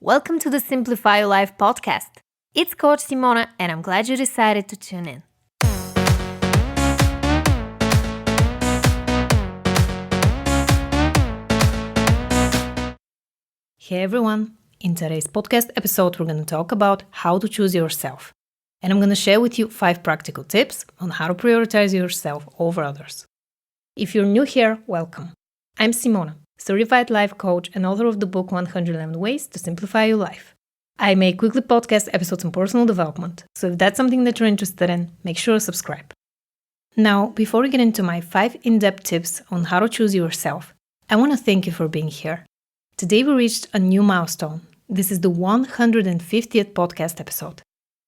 Welcome to the Simplify Your Life podcast. It's Coach Simona, and I'm glad you decided to tune in. Hey everyone! In today's podcast episode, we're going to talk about how to choose yourself. And I'm going to share with you 5 practical tips on how to prioritize yourself over others. If you're new here, welcome. I'm Simona, certified life coach and author of the book 111 Ways to Simplify Your Life. I make weekly podcast episodes on personal development, so if that's something that you're interested in, make sure to subscribe. Now, before we get into my 5 in-depth tips on how to choose yourself, I want to thank you for being here. Today we reached a new milestone. This is the 150th podcast episode.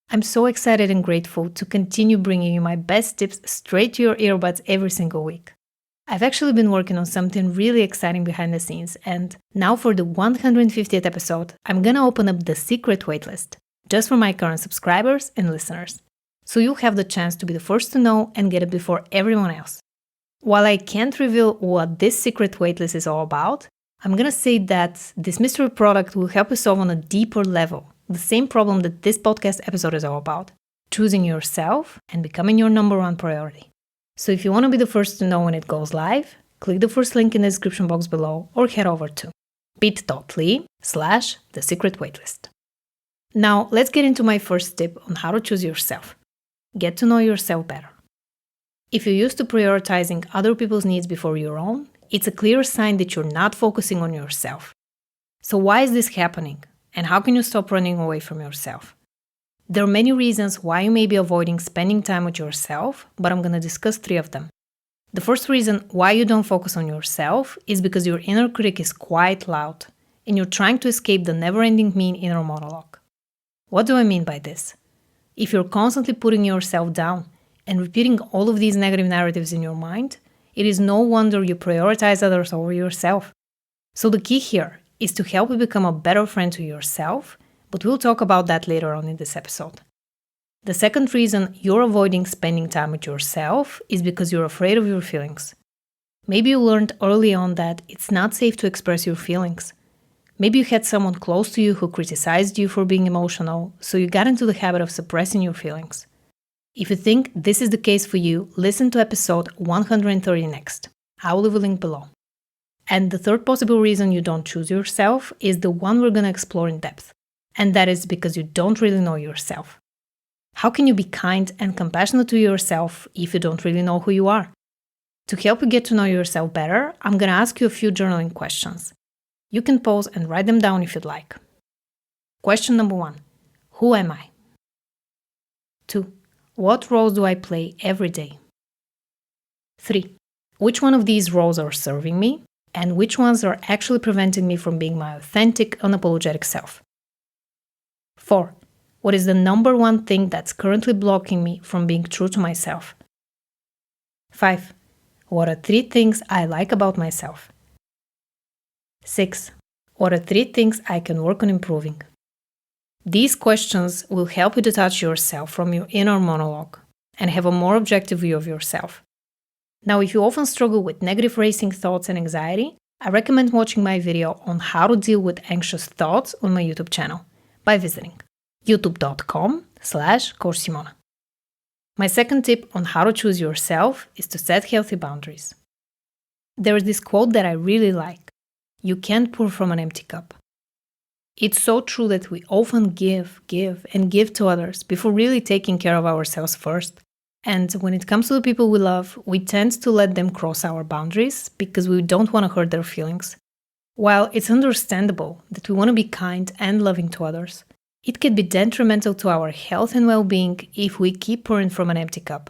I'm so excited and grateful to continue bringing you my best tips straight to your earbuds every single week. I've actually been working on something really exciting behind the scenes, and now for the 150th episode, I'm gonna open up the secret waitlist, just for my current subscribers and listeners. So you'll have the chance to be the first to know and get it before everyone else. While I can't reveal what this secret waitlist is all about, I'm gonna say that this mystery product will help you solve on a deeper level the same problem that this podcast episode is all about, choosing yourself and becoming your number one priority. So if you want to be the first to know when it goes live, click the first link in the description box below or head over to bit.ly/thesecretwaitlist. Now let's get into my first tip on how to choose yourself. Get to know yourself better. If you're used to prioritizing other people's needs before your own, it's a clear sign that you're not focusing on yourself. So why is this happening? And how can you stop running away from yourself? There are many reasons why you may be avoiding spending time with yourself, but I'm going to discuss 3 of them. The first reason why you don't focus on yourself is because your inner critic is quite loud, and you're trying to escape the never-ending mean inner monologue. What do I mean by this? If you're constantly putting yourself down and repeating all of these negative narratives in your mind, it is no wonder you prioritize others over yourself. So the key here is to help you become a better friend to yourself, but we'll talk about that later on in this episode. The second reason you're avoiding spending time with yourself is because you're afraid of your feelings. Maybe you learned early on that it's not safe to express your feelings. Maybe you had someone close to you who criticized you for being emotional, so you got into the habit of suppressing your feelings. If you think this is the case for you, listen to episode 130 next. I will leave a link below. And the third possible reason you don't choose yourself is the one we're going to explore in depth. And that is because you don't really know yourself. How can you be kind and compassionate to yourself if you don't really know who you are? To help you get to know yourself better, I'm going to ask you a few journaling questions. You can pause and write them down if you'd like. Question number 1. Who am I? 2. What roles do I play every day? 3. Which one of these roles are serving me? And which ones are actually preventing me from being my authentic, unapologetic self? 4. What is the number one thing that's currently blocking me from being true to myself? 5. What are 3 things I like about myself? 6. What are 3 things I can work on improving? These questions will help you detach yourself from your inner monologue and have a more objective view of yourself. Now, if you often struggle with negative racing thoughts and anxiety, I recommend watching my video on how to deal with anxious thoughts on my YouTube channel by visiting youtube.com/CoachSimona. My second tip on how to choose yourself is to set healthy boundaries. There is this quote that I really like. You can't pour from an empty cup. It's so true that we often give to others before really taking care of ourselves first. And when it comes to the people we love, we tend to let them cross our boundaries because we don't want to hurt their feelings. While it's understandable that we want to be kind and loving to others, it can be detrimental to our health and well-being if we keep pouring from an empty cup.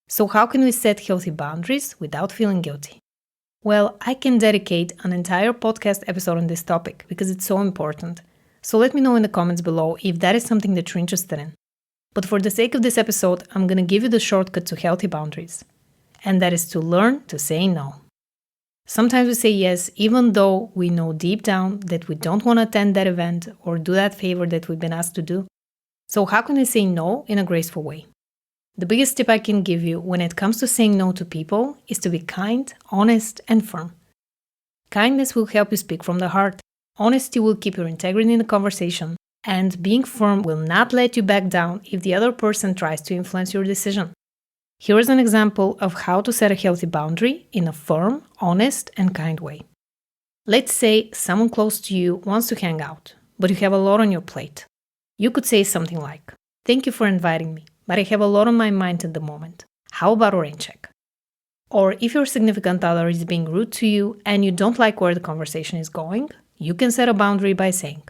So how can we set healthy boundaries without feeling guilty? Well, I can dedicate an entire podcast episode on this topic because it's so important. So let me know in the comments below if that is something that you're interested in. But for the sake of this episode, I'm going to give you the shortcut to healthy boundaries. And that is to learn to say no. Sometimes we say yes, even though we know deep down that we don't want to attend that event or do that favor that we've been asked to do. So how can we say no in a graceful way? The biggest tip I can give you when it comes to saying no to people is to be kind, honest, and firm. Kindness will help you speak from the heart, Honesty will keep your integrity in the conversation, and being firm will not let you back down if the other person tries to influence your decision. Here is an example of how to set a healthy boundary in a firm, honest, and kind way. Let's say someone close to you wants to hang out, but you have a lot on your plate. You could say something like, "Thank you for inviting me, but I have a lot on my mind at the moment. How about a rain check?" Or if your significant other is being rude to you and you don't like where the conversation is going, you can set a boundary by saying,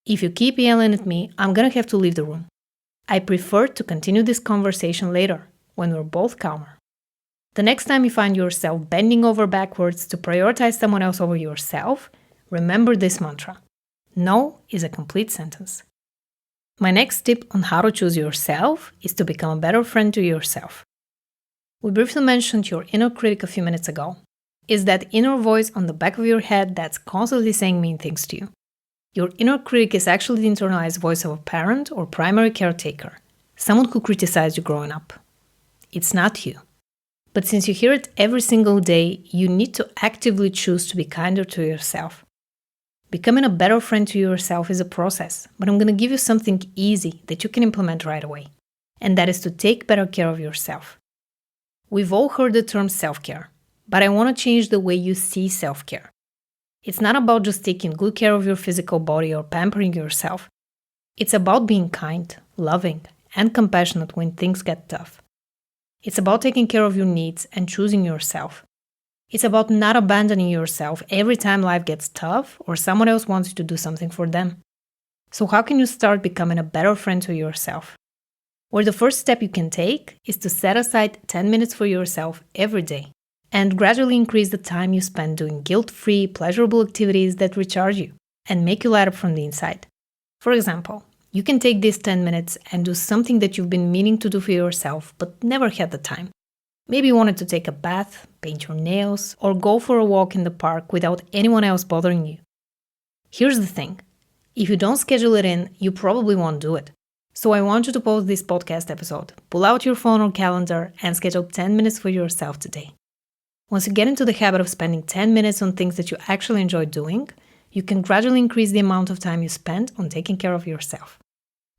"If you keep yelling at me, I'm gonna have to leave the room. I prefer to continue this conversation later, when we're both calmer." The next time you find yourself bending over backwards to prioritize someone else over yourself, remember this mantra. No is a complete sentence. My next tip on how to choose yourself is to become a better friend to yourself. We briefly mentioned your inner critic a few minutes ago. It's that inner voice on the back of your head that's constantly saying mean things to you. Your inner critic is actually the internalized voice of a parent or primary caretaker, someone who criticized you growing up. It's not you. But since you hear it every single day, you need to actively choose to be kinder to yourself. Becoming a better friend to yourself is a process, but I'm going to give you something easy that you can implement right away, and that is to take better care of yourself. We've all heard the term self-care, but I want to change the way you see self-care. It's not about just taking good care of your physical body or pampering yourself. It's about being kind, loving, and compassionate when things get tough. It's about taking care of your needs and choosing yourself. It's about not abandoning yourself every time life gets tough or someone else wants you to do something for them. So how can you start becoming a better friend to yourself? Well, the first step you can take is to set aside 10 minutes for yourself every day and gradually increase the time you spend doing guilt-free, pleasurable activities that recharge you and make you light up from the inside. For example, you can take these 10 minutes and do something that you've been meaning to do for yourself but never had the time. Maybe you wanted to take a bath, paint your nails, or go for a walk in the park without anyone else bothering you. Here's the thing. If you don't schedule it in, you probably won't do it. So I want you to pause this podcast episode, pull out your phone or calendar, and schedule 10 minutes for yourself today. Once you get into the habit of spending 10 minutes on things that you actually enjoy doing, you can gradually increase the amount of time you spend on taking care of yourself.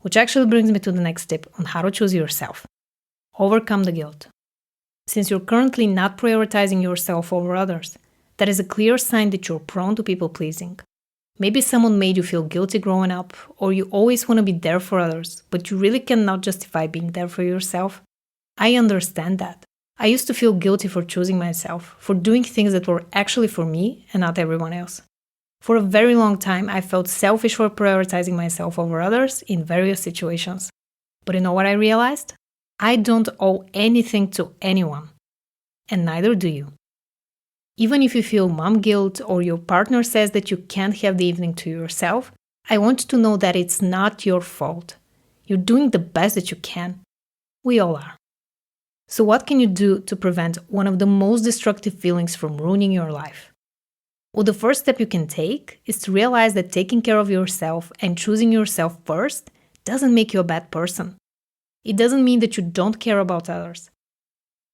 Which actually brings me to the next tip on how to choose yourself. Overcome the guilt. Since you're currently not prioritizing yourself over others, that is a clear sign that you're prone to people-pleasing. Maybe someone made you feel guilty growing up, or you always want to be there for others, but you really cannot justify being there for yourself. I understand that. I used to feel guilty for choosing myself, for doing things that were actually for me and not everyone else. For a very long time, I felt selfish for prioritizing myself over others in various situations. But you know what I realized? I don't owe anything to anyone, and neither do you. Even if you feel mom guilt or your partner says that you can't have the evening to yourself, I want you to know that it's not your fault. You're doing the best that you can. We all are. So what can you do to prevent one of the most destructive feelings from ruining your life? Well, the first step you can take is to realize that taking care of yourself and choosing yourself first doesn't make you a bad person. It doesn't mean that you don't care about others.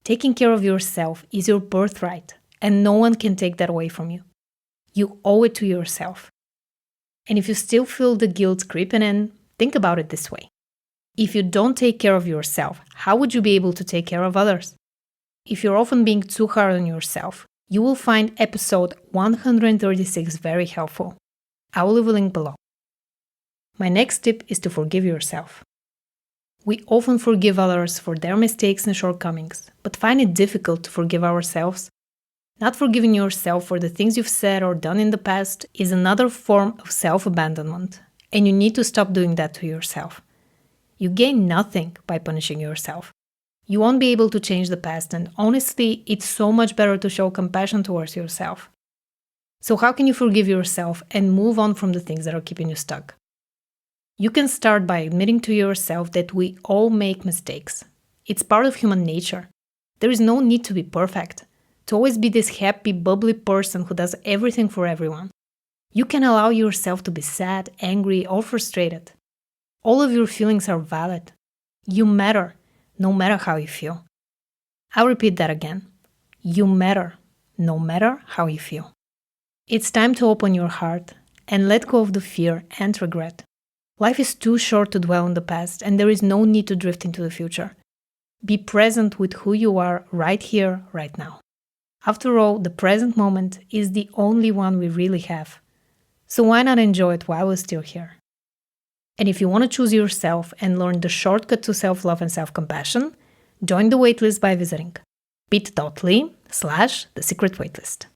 Taking care of yourself is your birthright, and no one can take that away from you. You owe it to yourself. And if you still feel the guilt creeping in, think about it this way. If you don't take care of yourself, how would you be able to take care of others? If you're often being too hard on yourself, you will find episode 136 very helpful. I will leave a link below. My next tip is to forgive yourself. We often forgive others for their mistakes and shortcomings, but find it difficult to forgive ourselves. Not forgiving yourself for the things you've said or done in the past is another form of self-abandonment, and you need to stop doing that to yourself. You gain nothing by punishing yourself. You won't be able to change the past, and honestly, it's so much better to show compassion towards yourself. So how can you forgive yourself and move on from the things that are keeping you stuck? You can start by admitting to yourself that we all make mistakes. It's part of human nature. There is no need to be perfect, to always be this happy, bubbly person who does everything for everyone. You can allow yourself to be sad, angry, or frustrated. All of your feelings are valid. You matter, no matter how you feel. I'll repeat that again. You matter, no matter how you feel. It's time to open your heart, and let go of the fear and regret. Life is too short to dwell on the past, and there is no need to drift into the future. Be present with who you are right here, right now. After all, the present moment is the only one we really have. So why not enjoy it while we're still here? And if you want to choose yourself and learn the shortcut to self-love and self-compassion, join the waitlist by visiting bit.ly/thesecretwaitlist.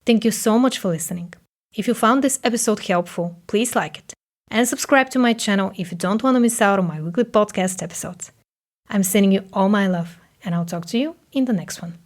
Thank you so much for listening. If you found this episode helpful, please like it and subscribe to my channel if you don't want to miss out on my weekly podcast episodes. I'm sending you all my love, and I'll talk to you in the next one.